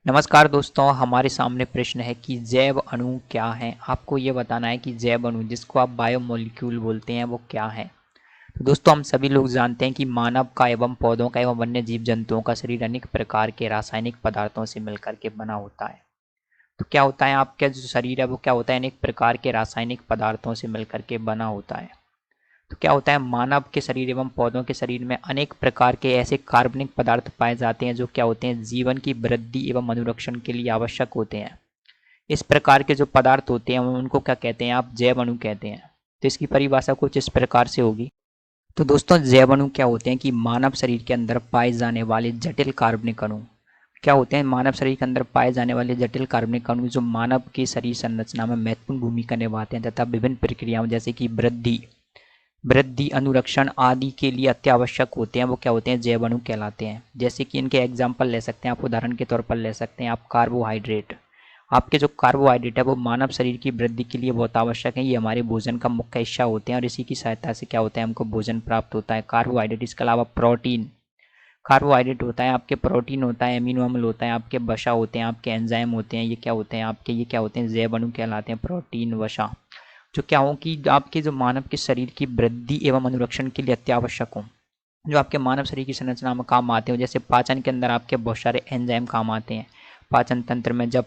नमस्कार दोस्तों, हमारे सामने प्रश्न है कि जैव अणु क्या हैं। आपको ये बताना है कि जैव अणु जिसको आप बायोमोलिक्यूल बोलते हैं वो क्या है। तो दोस्तों, हम सभी लोग जानते हैं कि मानव का एवं पौधों का एवं वन्य जीव जंतुओं का शरीर अनेक प्रकार के रासायनिक पदार्थों से मिलकर के बना होता है। तो क्या होता है, आपका जो शरीर है वो क्या होता है, अनेक प्रकार के रासायनिक पदार्थों से मिलकर के बना होता है। तो क्या होता है, मानव के शरीर एवं पौधों के शरीर में अनेक प्रकार के ऐसे कार्बनिक पदार्थ पाए जाते हैं जो क्या होते हैं, जीवन की वृद्धि एवं अनुरक्षण के लिए आवश्यक होते हैं। इस प्रकार के जो पदार्थ होते हैं उनको क्या कहते हैं, आप जैव अणु कहते हैं। तो इसकी परिभाषा कुछ इस प्रकार से होगी। तो दोस्तों, जैव अणु क्या होते हैं कि मानव शरीर के अंदर पाए जाने वाले जटिल कार्बनिक अणु क्या होते हैं, मानव शरीर के अंदर पाए जाने वाले जटिल कार्बनिक अणु जो मानव की शरीर संरचना में महत्वपूर्ण भूमिका निभाते हैं तथा विभिन्न प्रक्रियाओं जैसे कि वृद्धि वृद्धि अनुरक्षण आदि के लिए अत्यावश्यक होते हैं, वो क्या होते हैं, जैव अणु कहलाते हैं। जैसे कि इनके एग्जाम्पल ले सकते हैं आप, उदाहरण के तौर पर ले सकते हैं आप कार्बोहाइड्रेट। आपके जो कार्बोहाइड्रेट है वो मानव शरीर की वृद्धि के लिए बहुत आवश्यक है। ये हमारे भोजन का मुख्य हिस्सा होते हैं और इसी की सहायता से क्या होता है, हमको भोजन प्राप्त होता है, कार्बोहाइड्रेट। इसके अलावा प्रोटीन, कार्बोहाइड्रेट होता है आपके, प्रोटीन होता है, अमीनो अम्ल होता है आपके, वसा होते हैं आपके, एंजाइम होते हैं, ये क्या होते हैं आपके, ये क्या होते हैं, जैव अणु कहलाते हैं, प्रोटीन वसा, जो क्या हो कि आपके जो मानव के शरीर की वृद्धि एवं अनुरक्षण के लिए अत्यावश्यक हो, जो आपके मानव शरीर की संरचना में काम आते हो। जैसे पाचन के अंदर आपके बहुत सारे एंजाइम काम आते हैं। पाचन तंत्र में जब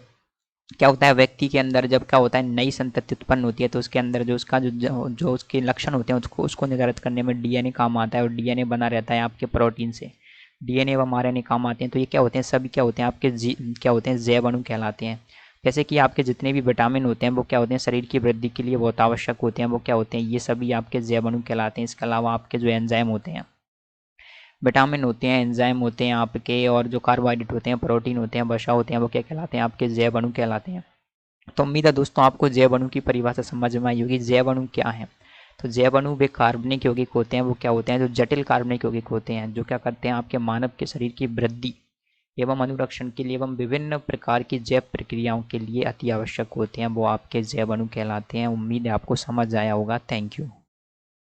क्या होता है, व्यक्ति के अंदर जब क्या होता है, नई संतति उत्पन्न होती है तो उसके अंदर जो उसका जो उसके लक्षण होते हैं उसको निर्धारित करने में डीएनए काम आता है और डीएनए बना रहता है आपके प्रोटीन से। डीएनए व आरएनए काम आते हैं। तो ये क्या होते हैं, सभी क्या होते हैं आपके क्या होते हैं, जैव अणु कहलाते हैं। जैसे कि आपके जितने भी विटामिन होते हैं वो क्या होते हैं, शरीर की वृद्धि के लिए बहुत आवश्यक होते हैं, वो क्या होते हैं, ये सभी आपके जैव अणु कहलाते हैं। इसके अलावा आपके जो एंजाइम होते हैं, विटामिन होते हैं, एंजाइम होते हैं आपके, और जो कार्बोहाइड्रेट होते हैं, प्रोटीन होते हैं, वसा होते हैं, वो क्या कहलाते हैं, आपके जैव अणु कहलाते हैं। तो उम्मीद है दोस्तों आपको जैव अणु की परिभाषा समझ में आई होगी। जैव अणु क्या है, तो जैव अणु वे कार्बनिक यौगिक होते हैं, वो क्या होते हैं, जो जटिल कार्बनिक यौगिक होते हैं, जो क्या करते हैं, आपके मानव के शरीर की वृद्धि एवं अनुरक्षण के लिए एवं विभिन्न प्रकार की जैव प्रक्रियाओं के लिए अति आवश्यक होते हैं, वो आपके जैव अणु कहलाते हैं। उम्मीद है आपको समझ आया होगा। Thank you.